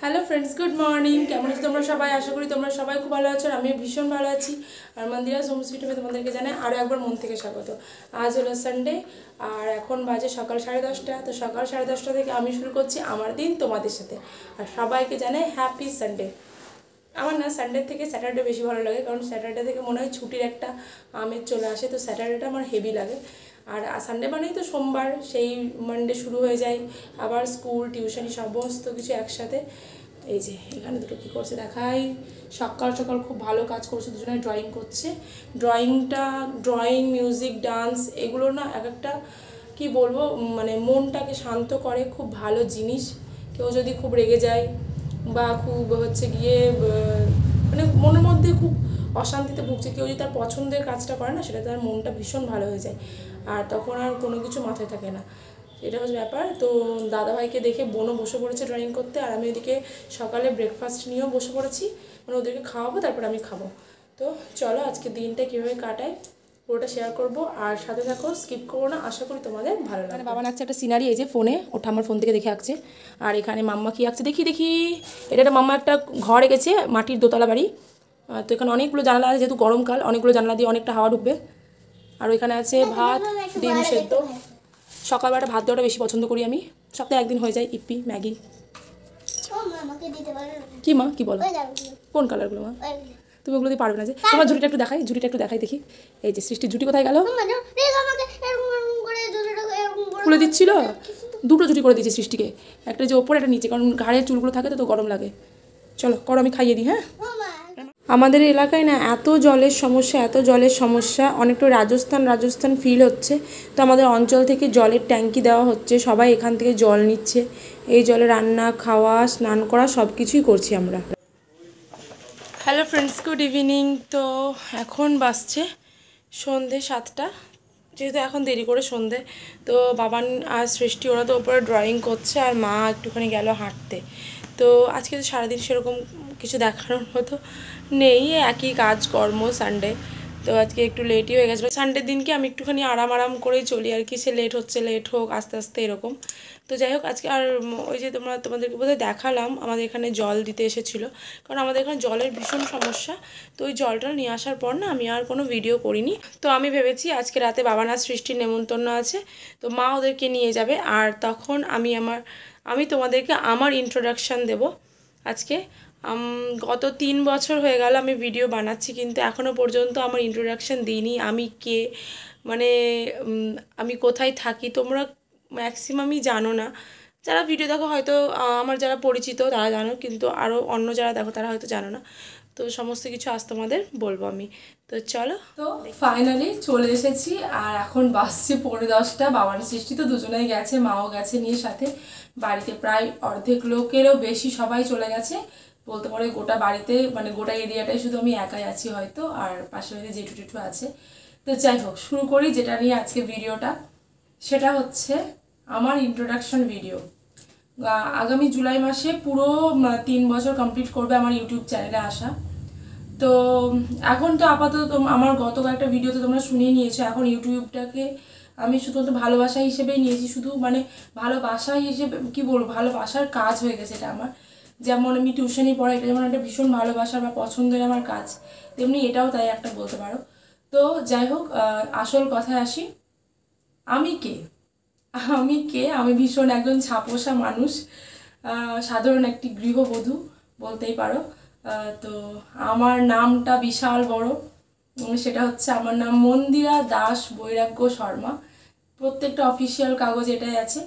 Hello friends, good morning. কেমন আছো তোমরা সবাই? আশা করি তোমরা সবাই খুব ভালো আছো। আমি ভীষণ ভালো আছি। আর মন্দিরা হোমস্টেতে তোমাদেরকে জানাই আরও একবার মন থেকে স্বাগত। আজ হলো সানডে আর এখন বাজে সকাল 10:30। তো সকাল 10:30 থেকে আমি শুরু করছি আমার দিন তোমাদের সাথে। আর সবাইকে জানাই হ্যাপি সানডে। আমার না সানডে থেকে স্যাটারডে বেশি ভালো লাগে, কারণ স্যাটারডে থেকে মনে হয় ছুটির একটা আমেজ চলে আসে। তো স্যাটারডেটা আমার হেভি লাগে। আর সানডে মানেই তো সোমবার, সেই মানডে শুরু হয়ে যায় আবার স্কুল টিউশনি সমস্ত কিছু একসাথে। এই যে এখানে দুটো কী করছে দেখাই। সকাল সকাল খুব ভালো কাজ করছে, দুজনে ড্রয়িং করছে। ড্রয়িং, মিউজিক, ডান্স এগুলো না এক একটা কী বলবো, মানে মনটাকে শান্ত করে, খুব ভালো জিনিস। কেউ যদি খুব রেগে যায় বা খুব হচ্ছে গিয়ে মানে মনের মধ্যে খুব অশান্তিতে ভুগছে, কেউ যদি তার পছন্দের কাজটা করে না, সেটা তার মনটা ভীষণ ভালো হয়ে যায়। আর তখন আর কোনো কিছু মাথায় থাকে না, এটা হচ্ছে ব্যাপার। তো দাদাভাইকে দেখে বোনও বসে পড়েছে ড্রয়িং করতে, আর আমি ওদিকে সকালে ব্রেকফাস্ট নিয়েও বসে পড়েছি, মানে ওদেরকে খাওয়াবো তারপর আমি খাবো। তো চলো আজকে দিনটা কীভাবে কাটাই পুরোটা শেয়ার করবো, আর সাথে থাকো, স্কিপ করবো না। আশা করি তোমাদের ভালো লাগে। বাবা আঁকছে একটা সিনারি, এই যে ফোনে, ওটা আমার ফোন থেকে দেখে আঁকছে। আর এখানে মাম্মা কী আঁকছে দেখি দেখি। এটা একটা মাম্মা একটা ঘর এঁকেছে, মাটির দোতলা বাড়ি। তো এখানে অনেকগুলো জানলা আছে, যেহেতু গরমকাল অনেকগুলো জানলা দিয়ে অনেকটা হাওয়া ঢুকবে। আর ওইখানে আছে ভাত, ডিম সেদ্ধ। সকালবেলাটা ভাত দেওয়াটা বেশি পছন্দ করি আমি, সপ্তাহে একদিন হয়ে যায় ইপি ম্যাগি। কি মা কি বলো? কোন কালারগুলো মা? তুমি ওগুলো দিয়ে পারবে না যে। তোমার ঝুড়িটা একটু দেখাই দেখি। এই যে সৃষ্টির ঝুটি কোথায় গেল? খুলে দিচ্ছিল, দুটো ঝুটি করে দিয়েছি সৃষ্টিকে, একটা যে ওপরে একটা নিচে, কারণ ঘাড়ের চুলগুলো থাকে তো গরম লাগে। চলো করো, আমি খাইয়ে দিই। হ্যাঁ, আমাদের এলাকায় না এত জলের সমস্যা, অনেকটা রাজস্থান ফিল হচ্ছে। তো আমাদের অঞ্চল থেকে জলের ট্যাঙ্কি দেওয়া হচ্ছে, সবাই এখান থেকে জল নিচ্ছে। এই জলে রান্না, খাওয়া, স্নান করা সব কিছুই করছি আমরা। Hello friends, good evening. তো এখন বাজছে সন্ধে 7টা, যেহেতু এখন দেরি করে সন্ধে। তো বাবান আর সৃষ্টি ওরা তো ওপরে ড্রয়িং করছে, আর মা একটুখানি গেল হাঁটতে। তো আজকে তো সারাদিন সেরকম কিছু দেখানোর মতো নেই, একই কাজকর্ম সানডে। তো আজকে একটু লেটই হয়ে গেছিলো। সানডের দিনকে আমি একটুখানি আরাম করেই চলি আর কি, সে লেট হচ্ছে লেট হোক, আস্তে আস্তে এরকম। তো যাই হোক, আজকে আর ওই যে তোমাদেরকে বোধহয় দেখালাম, আমাদের এখানে জল দিতে এসেছিলো, কারণ আমাদের এখানে জলের ভীষণ সমস্যা। তো ওই জলটা নিয়ে আসার পর না আমি আর কোনো ভিডিও করিনি। তো আমি ভেবেছি আজকে রাতে বাবানা সৃষ্টির নেমন্তন্ন আছে, তো মা ওদেরকে নিয়ে যাবে, আর তখন আমি তোমাদেরকে আমার ইন্ট্রোডাকশান দেব আজকে। গত 3 বছর হয়ে গেল আমি ভিডিও বানাচ্ছি, কিন্তু এখনও পর্যন্ত আমার ইন্ট্রোডাকশান দিইনি। আমি কে, মানে আমি কোথায় থাকি, তোমরা ম্যাক্সিমামই জানো না। যারা ভিডিও দেখো হয়তো, আমার যারা পরিচিত তারা জানো, কিন্তু আরও অন্য যারা দেখো তারা হয়তো জানো না। তো সমস্ত কিছু আজ তোমাদের বলবো আমি। তো চলো, তো ফাইনালি চলে এসেছি, আর এখন বাসছে 10:45। বাবার সৃষ্টি তো দুজনেই গেছে, মাও গেছে নিয়ে সাথে। বাড়িতে প্রায় অর্ধেক লোকেরও বেশি সবাই চলে গেছে বলতে পারে। গোটা বাড়িতে মানে গোটা এরিয়াটাই শুধু আমি একাই আছি হয়তো, আর পাশে বাড়িতে জেঠু টেঠু আছে। তো যাই হোক, শুরু করি যেটা নিয়ে আজকে ভিডিওটা, সেটা হচ্ছে আমার ইন্ট্রোডাকশন ভিডিও। আগামী জুলাই মাসে পুরো 3 বছর কমপ্লিট করবে আমার ইউটিউব চ্যানেলে আসা। তো এখন তো আপাতত আমার গত কয়েকটা ভিডিওতে তোমরা শুনিয়ে নিয়েছো, এখন ইউটিউবটাকে আমি শুধুমাত্র ভালোবাসা হিসেবেই নিয়েছি, শুধু মানে ভালোবাসা হিসেবে কী বলবো, ভালোবাসার কাজ হয়ে গেছে এটা আমার। যেমন আমি টিউশনি পড়াই, এটা যেমন একটা ভীষণ ভালোবাসার বা পছন্দের আমার কাজ, তেমনি এটাও তাই একটা বলতে পারো। তো যাই হোক, আসল কথায় আসি। আমি কে আমি ভীষণ একজন ছাপোষা মানুষ, সাধারণ একটি গৃহবধূ বলতেই পারো। তো আমার নামটা বিশাল বড়, সেটা হচ্ছে আমার নাম মন্দিরা দাস বৈরাগ্য শর্মা। প্রত্যেকটা অফিসিয়াল কাগজ এটাই আছে।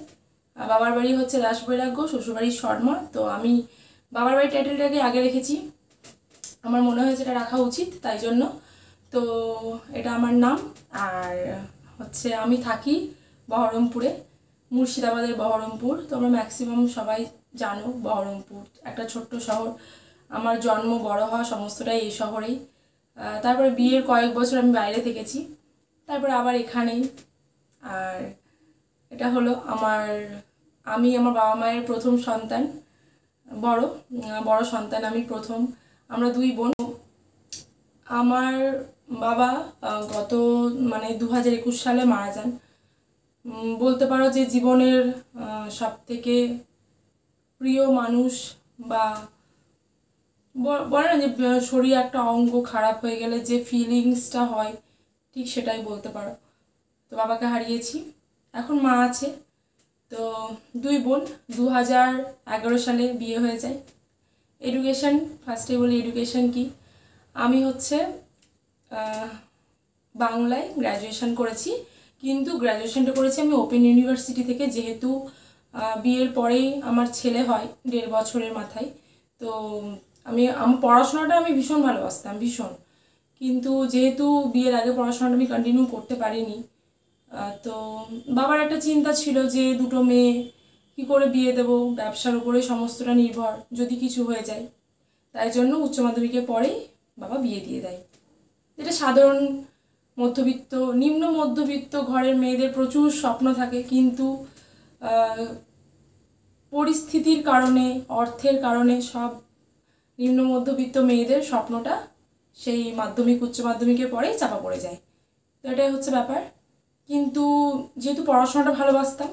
বাবার বাড়ি হচ্ছে দাস বৈরাগ্য, শ্বশুরবাড়ি শর্মা। তো আমি বাবার বাড়ির টাইটেলটাকে আগে রেখেছি, আমার মনে হয়েছে এটা রাখা উচিত, তাই জন্য। তো এটা আমার নাম। আর হচ্ছে আমি থাকি বহরমপুরে, মুর্শিদাবাদের বহরমপুর। তোমরা ম্যাক্সিমাম সবাই জানো বহরমপুর একটা ছোট্ট শহর। আমার জন্ম বড় হওয়া সমস্তটাই এই শহরেই। তারপরে বিয়ের কয়েক বছর আমি বাইরে থেকেছি, তারপরে আবার এখানেই। আর এটা হলো আমি আমার বাবা মায়ের প্রথম সন্তান, বড় সন্তান আমি প্রথম। আমরা 2 বোন। আমার বাবা গত 2021 সালে মারা যান। বলতে পারো যে জীবনের সবথেকে প্রিয় মানুষ বা বলে না যে শরীরে একটা অঙ্গ খারাপ হয়ে গেলে যে ফিলিংসটা হয়, ঠিক সেটাই বলতে পারো। তো বাবাকে হারিয়েছি, এখন মা আছে। তো 2 বোন, 2011 সালে বিয়ে হয়ে যায়। এডুকেশন, ফার্স্টে বলি এডুকেশন কি। আমি হচ্ছে বাংলায় গ্র্যাজুয়েশন করেছি, কিন্তু গ্র্যাজুয়েশনটা করেছি আমি ওপেন ইউনিভার্সিটি থেকে, যেহেতু বিয়ের পরেই আমার ছেলে হয় 1.5 বছরের মাথায়। তো আমার পড়াশোনাটা আমি ভীষণ ভালোবাসতাম, ভীষণ। কিন্তু যেহেতু বিয়ের আগে পড়াশোনাটা আমি কন্টিনিউ করতে পারিনি, তো বাবার একটা চিন্তা ছিল যে দুটো মেয়ে কী করে বিয়ে দেবো, ব্যবসার উপরে সমস্তটা নির্ভর, যদি কিছু হয়ে যায়। তাই জন্য উচ্চ মাধ্যমিকের পরেই বাবা বিয়ে দিয়ে দেয়। যেটা সাধারণ মধ্যবিত্ত, নিম্ন মধ্যবিত্ত ঘরের মেয়েদের প্রচুর স্বপ্ন থাকে, কিন্তু পরিস্থিতির কারণে, অর্থের কারণে সব নিম্ন মধ্যবিত্ত মেয়েদের স্বপ্নটা সেই মাধ্যমিক উচ্চ মাধ্যমিকের পরেই চাপা পড়ে যায়। তো এটাই হচ্ছে ব্যাপার। কিন্তু যেহেতু পড়াশোনাটা ভালোবাসতাম,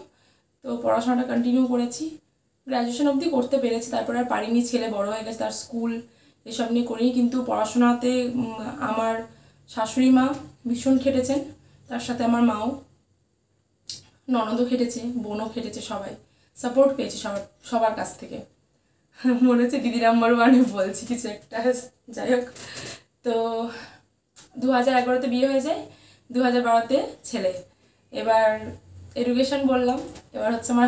তো পড়াশোনাটা কন্টিনিউ করেছি, গ্র্যাজুয়েশন অবধি করতে পেরেছি। তারপরে আর পারিনি, ছেলে বড় হয়ে গেছে, তার স্কুল এসব নিয়ে করিনি। কিন্তু পড়াশোনাতে আমার শাশুড়ি মা ভীষণ খেটেছেন, তার সাথে আমার মাও, ননদও খেটেছে, বোনও খেটেছে, সবাই সাপোর্ট পেয়েছে সবার কাছ থেকে। মনে হচ্ছে দিদি নাম্বার 1 বলছি কিছু একটা, যাই হোক। তো 2011-তে বিয়ে হয়ে যায়, 2012-তে ছেলে। এবার এডুকেশন বললাম, এবার হচ্ছে আমার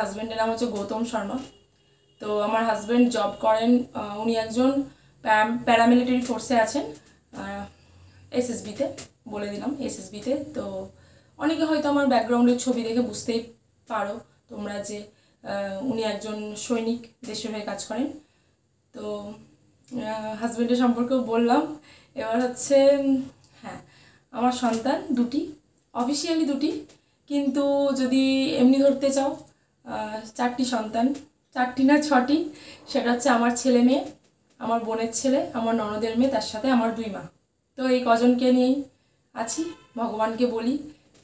হাজব্যান্ডের নাম হচ্ছে গৌতম শর্মা। তো আমার হাজব্যান্ড জব করেন, উনি একজন প্যারামিলিটারি ফোর্সে আছেন, এসএসবিতে, বলে দিলাম এসএসবিতে। তো অনেকে হয়তো আমার ব্যাকগ্রাউন্ডের ছবি দেখে বুঝতেই পারো তোমরা যে উনি একজন সৈনিক, দেশের হয়ে কাজ করেন। তো হাজব্যান্ডের সম্পর্কেও বললাম। এবার হচ্ছে হ্যাঁ, আমার সন্তান 2টি, অফিসিয়ালি 2টি, কিন্তু যদি এমনি ধরতে চাও 4টি সন্তান, 4টি না 6টি। সেটা হচ্ছে আমার ছেলে মেয়ে, আমার বোনের ছেলে, আমার ননদের মেয়ে, তার সাথে আমার 2 মা। তো এই কজনকে নিয়েই আছি। ভগবানকে বলি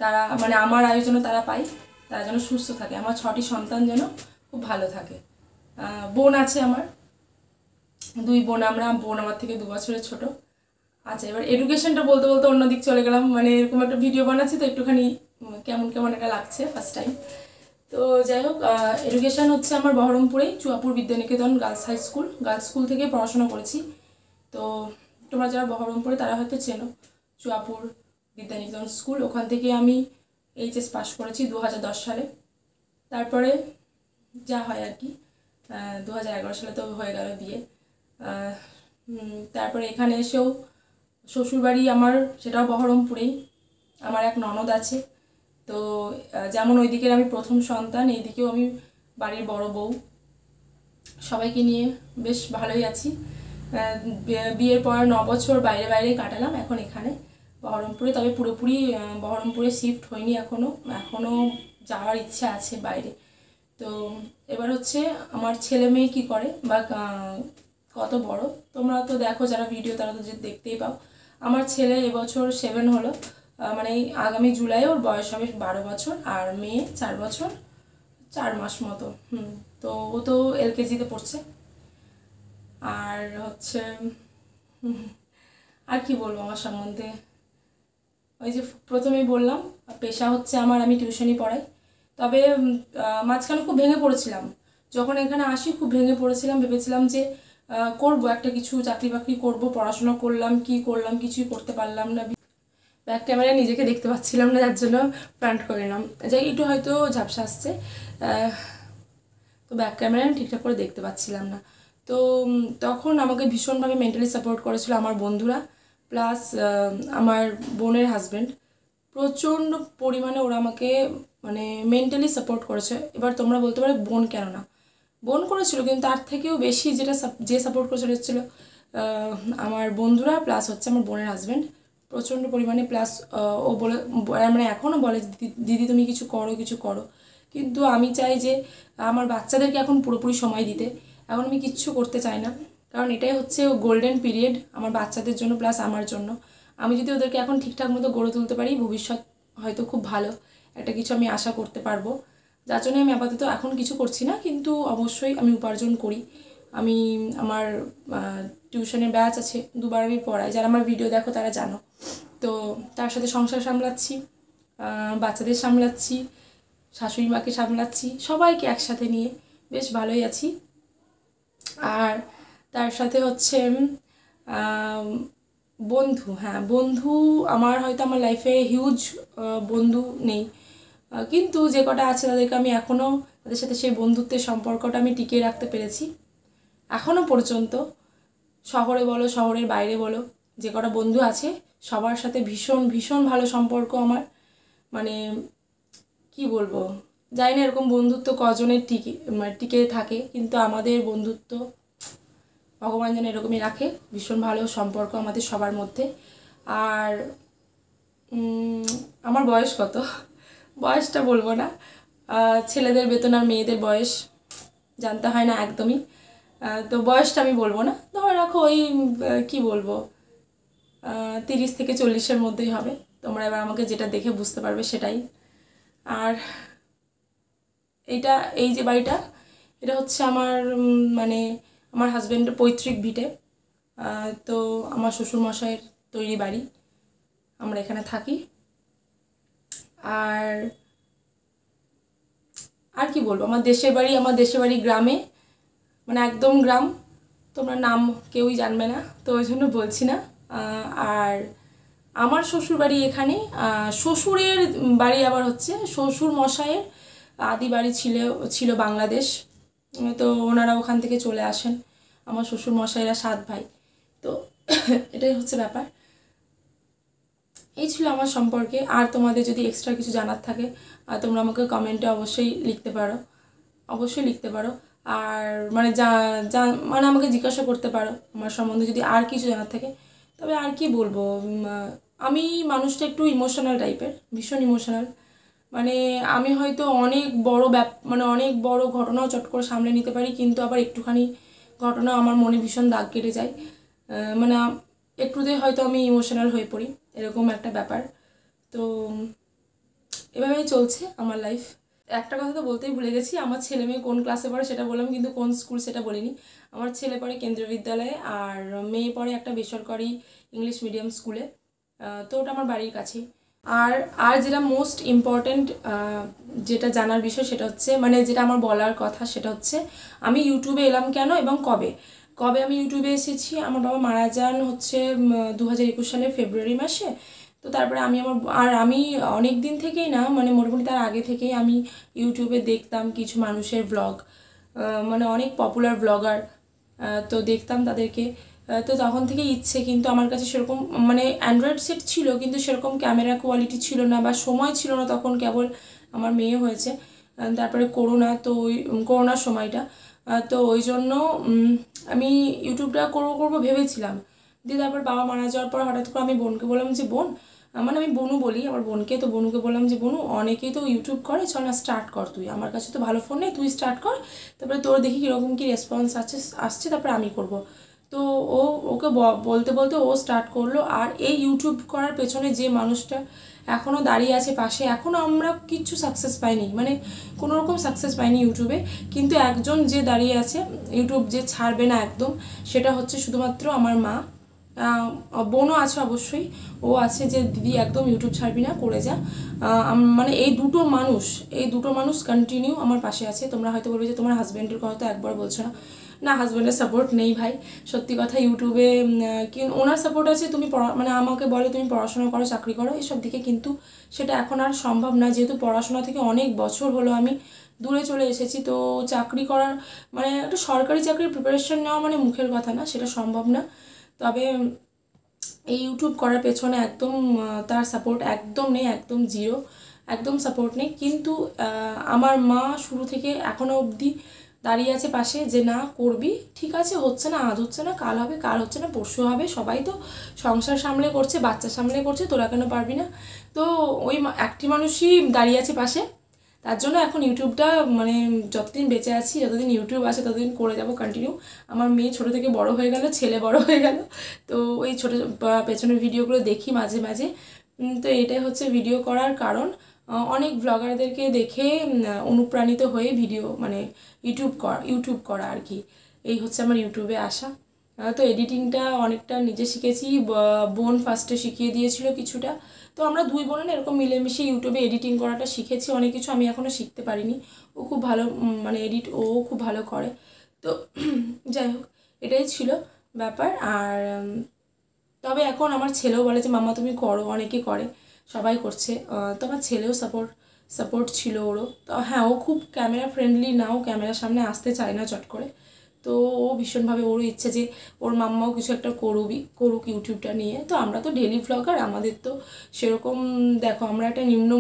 তারা, মানে আমার আয়োজনে তারা পায়, তারা যেন সুস্থ থাকে, আমার 6টি সন্তান যেন খুব ভালো থাকে। বোন আছে আমার, 2 বোন আমরা, বোন আমার থেকে 2 বছরের ছোট। আচ্ছা, এবার এডুকেশনটা বলতে বলতে অন্যদিক চলে গেলাম, মানে এরকম একটা ভিডিও বানাচ্ছি তো একটুখানি কেমন কেমন এটা লাগছে ফার্স্ট টাইম। তো যাই হোক, এডুকেশন হচ্ছে আমার বহরমপুরেই Chuapur Vidyaniketan girls high school, girls school থেকে পড়াশোনা করেছি। তো তোমরা যারা বহরমপুরে তারা হয়তো চেনো চুয়াপুর বিদ্যানিকেতন স্কুল, ওখান থেকে আমি এইচএস পাস করেছি 2010 সালে। তারপরে যা হয় আর কি, 2011 সালে তো হয়ে গেল বিয়ে। তারপরে এখানে এসেও শ্বশুরবাড়ি আমার, সেটাও বহরমপুরেই। আমার এক ননদ আছে। তো যেমন ওই দিকের আমি প্রথম সন্তান, এইদিকেও আমি বাড়ির বড় বউ, সবাইকে নিয়ে বেশ ভালোই আছি। বিয়ের পর 9 বছর বাইরে বাইরে কাটালাম, এখন এখানে বহরমপুরে। তবে পুরোপুরি বহরমপুরে শিফট হয়নি এখনও যাওয়ার ইচ্ছে আছে বাইরে। তো এবার হচ্ছে আমার ছেলে মেয়ে কী করে বা কত বড়, তোমরা তো দেখো যারা ভিডিও, তারা তো দেখতেই পাও। আমার ছেলে এবছর 7 হলো, মানে আগামী জুলাই ওর বয়স হবে 12 বছর, আর মেয়ে 4 বছর 4 মাস মতো। তো ও তো এলকেজিতে পড়ছে। আর হচ্ছে আর কি বলবো আমার সম্বন্ধে, ওই যে প্রথমেই বললাম পেশা হচ্ছে আমার, আমি টিউশনি পড়াই। তবে মাঝখানে খুব ভেঙে পড়েছিলাম, যখন এখানে আসি খুব ভেঙে পড়েছিলাম, ভেবেছিলাম যে করব একটা কিছু, চাকরি বাকরি করবো, পড়াশোনা করলাম, কি করলাম, কিছুই করতে পারলাম না। ব্যাক ক্যামেরায় নিজেকে দেখতে পাচ্ছিলাম না, যার জন্য প্যান্ট করে নিলাম, যাই একটু হয়তো ঝাপসা আসছে। তো ব্যাক ক্যামেরায় ঠিকঠাক করে দেখতে পাচ্ছিলাম না। তো তখন আমাকে ভীষণভাবে মেন্টালি সাপোর্ট করেছিল আমার বন্ধুরা, প্লাস আমার বোনের হাজব্যান্ড। প্রচণ্ড পরিমাণে ওরা আমাকে মানে মেন্টালি সাপোর্ট করেছে। এবার তোমরা বলতে পারো বোন কেন না, বোন করেছিল, কিন্তু তার থেকেও বেশি যে সাপোর্ট করেছিল হচ্ছিল আমার বন্ধুরা, প্লাস হচ্ছে আমার বোনের হাজব্যান্ড প্রচণ্ড পরিমাণে। প্লাস ও বলে, মানে এখনও বলে দিদি তুমি কিছু করো। কিন্তু আমি চাই যে আমার বাচ্চাদেরকে এখন পুরোপুরি সময় দিতে, এখন আমি কিচ্ছু করতে চাই না, কারণ এটাই হচ্ছে গোল্ডেন পিরিয়ড আমার বাচ্চাদের জন্য, প্লাস আমার জন্য। আমি যদি ওদেরকে এখন ঠিকঠাক মতো গড়ে তুলতে পারি, ভবিষ্যৎ হয়তো খুব ভালো একটা কিছু আমি আশা করতে পারবো। যার জন্য আমি আপাতত এখন কিছু করছি না, কিন্তু অবশ্যই আমি উপার্জন করি। আমি আমার টিউশনের ব্যাচ আছে, 2বার আমি পড়াই, যারা আমার ভিডিও দেখো তারা জানো। তো তার সাথে সংসার সামলাচ্ছি, বাচ্চাদের সামলাচ্ছি, শাশুড়ি মাকে সামলাচ্ছি, সবাইকে একসাথে নিয়ে বেশ ভালোই আছি। আর তার সাথে হচ্ছে বন্ধু, হ্যাঁ বন্ধু আমার হয়তো আমার লাইফে হিউজ বন্ধু নেই, কিন্তু যে কটা আছে তাদেরকে আমি এখনও তাদের সাথে সেই বন্ধুত্বের সম্পর্কটা আমি টিকিয়ে রাখতে পেরেছি এখনও পর্যন্ত। শহরে বলো, শহরের বাইরে বলো, যে কটা বন্ধু আছে সবার সাথে ভীষণ ভীষণ ভালো সম্পর্ক আমার। মানে কি বলবো, জানি না এরকম বন্ধুত্ব কজনের টিকে থাকে, কিন্তু আমাদের বন্ধুত্ব ভগবান যেন এরকমই রাখে, ভীষণ ভালো সম্পর্ক আমাদের সবার মধ্যে। আর আমার বয়স কত, বয়সটা বলবো না, ছেলেদের বেতন আর মেয়েদের বয়স জানতে হয় না একদমই, তো বয়সটা আমি বলবো না, ধরে রাখো ওই কি বলবো 30 থেকে 40-এর মধ্যেই হবে। তোমরা এবার আমাকে যেটা দেখে বুঝতে পারবে সেটাই। আর এই যে বাড়িটা, এটা হচ্ছে আমার মানে আমার হাজব্যান্ডের পৈতৃক ভিটে। তো আমার শ্বশুরমশাইয়ের তৈরি বাড়ি, আমরা এখানে থাকি। আর আর কি বলবো, আমার দেশের বাড়ি গ্রামে, মানে একদম গ্রাম, তোমরা নাম কেউই জানবে না, তো ওই জন্য বলছি না। আর আমার শ্বশুর বাড়ি এখানে, শ্বশুরের বাড়ি আবার হচ্ছে শ্বশুর মশাইয়ের আদি বাড়ি ছিল বাংলাদেশ, তো ওনারা ওখান থেকে চলে আসেন। আমার শ্বশুর মশাইরা 7 ভাই, তো এটাই হচ্ছে ব্যাপার। এই ছিল আমার সম্পর্কে। আর তোমাদের যদি এক্সট্রা কিছু জানার থাকে তোমরা আমাকে কমেন্টে অবশ্যই লিখতে পারো। আর মানে মানে আমাকে জিজ্ঞাসা করতে পারো আমার সম্বন্ধে যদি আর কিছু জানার থাকে। তবে আর কি বলবো, আমি মানুষটা একটু ইমোশনাল টাইপের, ভীষণ ইমোশনাল। মানে আমি হয়তো অনেক বড় ঘটনাও চট করে সামলে নিতে পারি, কিন্তু আবার একটুখানি ঘটনা আমার মনে ভীষণ দাগ কেটে যায়, মানে একটুতেই হয়তো আমি ইমোশনাল হয়ে পড়ি, এরকম একটা ব্যাপার। তো এভাবেই চলছে আমার লাইফ। একটা কথা তো বলতেই ভুলে গেছি, আমার ছেলে মেয়ে কোন ক্লাসে পড়ে সেটা বললাম, কিন্তু কোন স্কুল সেটা বলিনি। আমার ছেলে পড়ে কেন্দ্রীয় বিদ্যালয়ে, আর মেয়ে পড়ে একটা বেসরকারি ইংলিশ মিডিয়াম স্কুলে, তো ওটা আমার বাড়ির কাছেই। আর আর যেটা মোস্ট ইম্পর্ট্যান্ট যেটা জানার বিষয় সেটা হচ্ছে, মানে যেটা আমার বলার কথা সেটা হচ্ছে, আমি ইউটিউবে এলাম কেন এবং কবে আমি ইউটিউবে এসেছি। আমার বাবা মারা যান হচ্ছে 2021 সালের ফেব্রুয়ারি মাসে। তো তারপরে আমি অনেক দিন থেকেই না, মানে মোটামুটি তার আগে থেকেই আমি ইউটিউবে দেখতাম কিছু মানুষের ব্লগ, মানে অনেক পপুলার ব্লগার, তো দেখতাম তাদেরকে। তো তখন থেকে ইচ্ছে, কিন্তু আমার কাছে সেরকম মানে অ্যান্ড্রয়েড সেট ছিল, কিন্তু সেরকম ক্যামেরা কোয়ালিটি ছিল না বা সময় ছিল না, তখন কেবল আমার মেয়ে হয়েছে, তারপরে করোনার সময়টা, তো ওই জন্য আমি ইউটিউবটা করবো ভেবেছিলাম। দিয়ে তারপর বাবা মারা যাওয়ার পর হঠাৎ করে আমি বোনকে বললাম যে বোন, মানে আমি বনু বলি আমার বোনকে, তো বনুকে বললাম যে বনু অনেকেই তো ইউটিউব করে, চল না স্টার্ট কর তুই, আমার কাছে তো ভালো ফোন নেই, তুই স্টার্ট কর, তারপরে তোর দেখি কীরকম কী রেসপন্স আসছে তারপরে আমি করব। তো ওকে বলতে বলতে ও স্টার্ট করলো। আর এই ইউটিউব করার পেছনে যে মানুষটা এখনও দাঁড়িয়ে আছে পাশে, এখনও আমরা কিচ্ছু সাকসেস পাইনি, মানে কোনো রকম সাকসেস পাইনি ইউটিউবে, কিন্তু একজন যে দাঁড়িয়ে আছে, ইউটিউব যে ছাড়বে না একদম, সেটা হচ্ছে শুধুমাত্র আমার মা। বোনও আছে অবশ্যই, ও আছে যে দিদি একদম ইউটিউব ছাড়বি না, করে যা। মানে এই দুটো মানুষ কন্টিনিউ আমার পাশে আছে। তোমরা হয়তো বলবে যে তোমার হাজব্যান্ডের কথা তো একবার বলছো না, না হাজব্যান্ডের সাপোর্ট নেই ভাই, সত্যি কথা। ইউটিউবে ওনার সাপোর্ট আছে, তুমি মানে আমাকে বলে তুমি পড়াশোনা করো, চাকরি করো, এসব দিকে, কিন্তু সেটা এখন আর সম্ভব না, যেহেতু পড়াশোনা থেকে অনেক বছর হলো আমি দূরে চলে এসেছি। তো চাকরি করার মানে একটা সরকারি চাকরির প্রিপারেশন নেওয়া মানে মুখের কথা না, সেটা সম্ভব না। তবে এই ইউটিউব করার পেছনে একদম তার সাপোর্ট একদম নেই, একদম জিরো, একদম সাপোর্ট নেই। কিন্তু আমার মা শুরু থেকে এখনও অবধি দাঁড়িয়ে আছে পাশে, যে না করবি, ঠিক আছে, হচ্ছে না আজ হচ্ছে না কাল হবে, কাল হচ্ছে না পরশু হবে, সবাই তো সংসার সামলে করছে, বাচ্চা সামলে করছে, তোরা কেন পারবি না। তো ওই একটি মানুষই দাঁড়িয়ে আছে পাশে, তার জন্য এখন ইউটিউবটা মানে যতদিন বেঁচে আছি, যতদিন ইউটিউব আছে ততদিন করে যাব কন্টিনিউ। আমার মেয়ে ছোটো থেকে বড় হয়ে গেল, ছেলে বড় হয়ে গেল, তো ওই ছোটো পেছনের ভিডিওগুলো দেখি মাঝে মাঝে। তো এটাই হচ্ছে ভিডিও করার কারণ। অনেক ব্লগারদেরকে দেখে অনুপ্রাণিত হয়ে ভিডিও মানে ইউটিউব করা আর কি। এই হচ্ছে আমার ইউটিউবে আসা। তো এডিটিংটা অনেকটা নিজে শিখেছি, বোন ফার্স্টে শিখিয়ে দিয়েছিল কিছুটা। তো আমরা দুই বোনে না এরকম মিলেমিশে ইউটিউবে এডিটিং করাটা শিখেছি। অনেক কিছু আমি এখনও শিখতে পারিনি। ও খুব ভালো মানে ও খুব ভালো করে। তো যাই হোক, এটাই ছিল ব্যাপার। আর তবে এখন আমার ছেলেও বলে যে মাম্মা তুমি করো, অনেকে করে, সবাই করছে। তো আমার ছেলেও সাপোর্ট ছিল ওরও। তো হ্যাঁ, ও খুব ক্যামেরা ফ্রেন্ডলি না, ও ক্যামেরার সামনে আসতে চায় না চট করে। তো ও ভীষণভাবে, ওরও ইচ্ছে যে ওর মাম্মাও কিছু একটা করুক ইউটিউবটা নিয়ে। তো আমরা তো ডেলি ভ্লগার, আমাদের তো সেরকম, দেখো আমরা একটা নিম্ন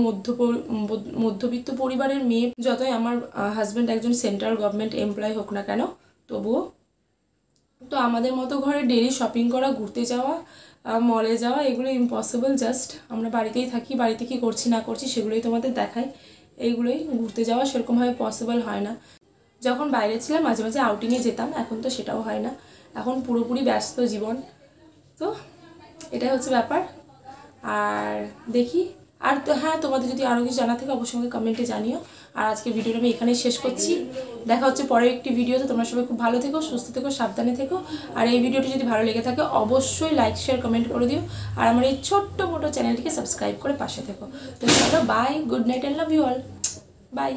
মধ্যবিত্ত পরিবারের মেয়ে। যতই আমার হাজব্যান্ড একজন সেন্ট্রাল গভর্নমেন্ট এমপ্লয় হোক না কেন, তবুও তো আমাদের মতো ঘরে ডেলি শপিং করা, ঘুরতে যাওয়া, মলে যাওয়া, এগুলো ইম্পসিবল। জাস্ট আমরা বাড়িতেই থাকি, বাড়িতে কী করছি না করছি সেগুলোই তোমাদের দেখাই। এইগুলোই, ঘুরতে যাওয়া সেরকমভাবে পসিবল হয় না। যখন বাইরে ছিলাম মাঝে মাঝে আউটিংয়ে যেতাম, এখন তো সেটাও হয় না, এখন পুরোপুরি ব্যস্ত জীবন। তো এটাই হচ্ছে ব্যাপার। আর দেখি, আর তো হ্যাঁ, তোমাদের যদি আরও কিছু জানা থাকে অবশ্যই আমাকে কমেন্টে জানিও। আর আজকে ভিডিওটা আমি এখানেই শেষ করছি। দেখা হচ্ছে পরের একটি ভিডিওতে। তোমরা সবাই খুব ভালো থেকো, সুস্থ থেকো, সাবধানে থেকো। আর এই ভিডিওটি যদি ভালো লেগে থাকে অবশ্যই লাইক, শেয়ার, কমেন্ট করে দিও। আর আমার এই ছোট্ট মোটো চ্যানেলটিকে সাবস্ক্রাইব করে পাশে থেকো। তো চলো, bye, good night, and love you all, by.